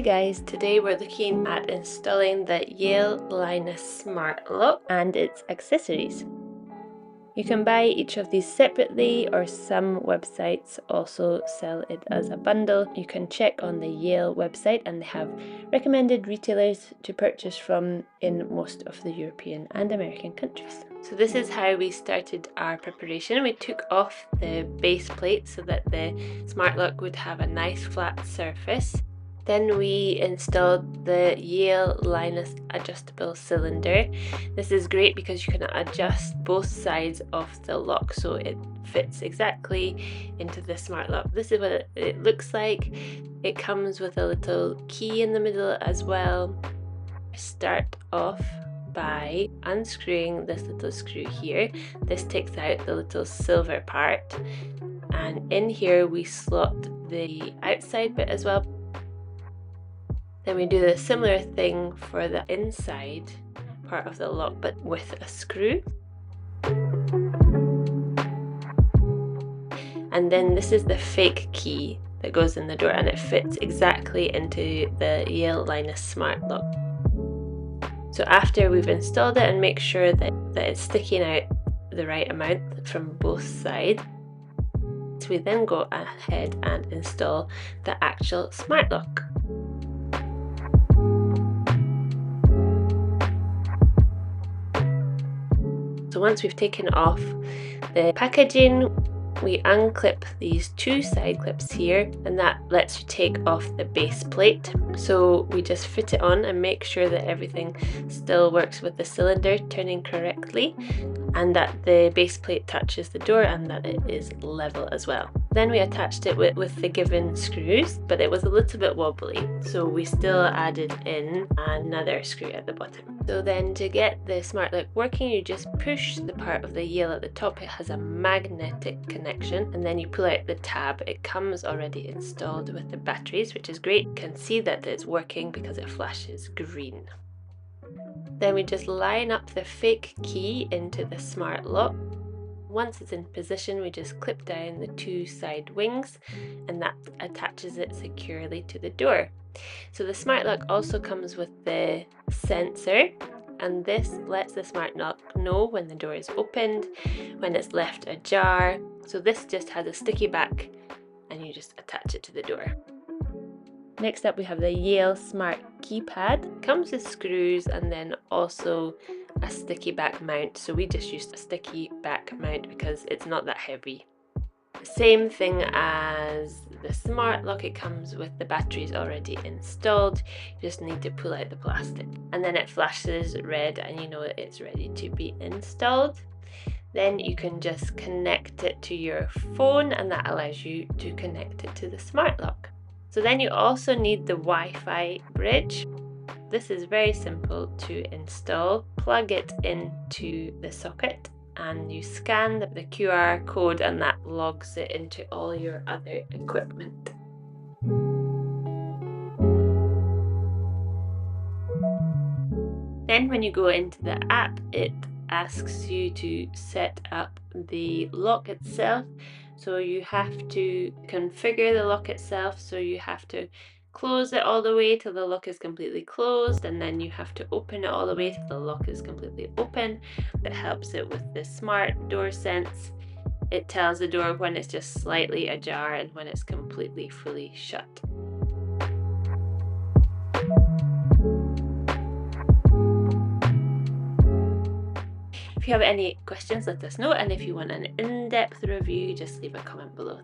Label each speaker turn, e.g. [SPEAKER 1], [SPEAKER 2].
[SPEAKER 1] guys, today we're looking at installing the Yale Linus Smart Lock and its accessories. You can buy each of these separately, or some websites also sell it as a bundle. You can check on the Yale website and they have recommended retailers to purchase from in most of the European and American countries. So this is how we started our preparation. We took off the base plate so that the smart lock would have a nice flat surface. Then we installed the Yale Linus adjustable cylinder. This is great because you can adjust both sides of the lock so it fits exactly into the smart lock. This is what it looks like. It comes with a little key in the middle as well. Start off by unscrewing this little screw here. This takes out the little silver part, and in here we slot the outside bit as well. Then we do the similar thing for the inside part of the lock, but with a screw. And then this is the fake key that goes in the door, and it fits exactly into the Yale Linus Smart Lock. So after we've installed it and make sure that it's sticking out the right amount from both sides, so we then go ahead and install the actual smart lock. So once we've taken off the packaging, we unclip these two side clips here, and that lets you take off the base plate. So we just fit it on and make sure that everything still works with the cylinder turning correctly, and that the base plate touches the door and that it is level as well. Then we attached it with the given screws, but it was a little bit wobbly, so we still added in another screw at the bottom. So then to get the smart lock working, you just push the part of the Yale at the top. It has a magnetic connection, and then you pull out the tab. It comes already installed with the batteries, which is great. You can see that it's working because it flashes green. Then we just line up the fake key into the smart lock. Once it's in position, we just clip down the two side wings, and that attaches it securely to the door. So the smart lock also comes with the sensor, and this lets the smart lock know when the door is opened, when it's left ajar. So this just has a sticky back and you just attach it to the door. Next up we have the Yale Smart Keypad. Comes with screws and then also a sticky back mount. So we just used a sticky back mount because it's not that heavy. Same thing as the smart lock, it comes with the batteries already installed. You just need to pull out the plastic, and then it flashes red and you know it's ready to be installed. Then you can just connect it to your phone, and that allows you to connect it to the smart lock. So then you also need the Wi-Fi bridge. This is very simple to install. Plug it into the socket and you scan the QR code, and that logs it into all your other equipment. Then when you go into the app, it asks you to set up the lock itself. So you have to configure the lock itself, so you have to close it all the way till the lock is completely closed, and then you have to open it all the way till the lock is completely open. That helps it with the smart door sense. It tells the door when it's just slightly ajar and when it's completely fully shut. If you have any questions, let us know, and if you want an in-depth review, just leave a comment below.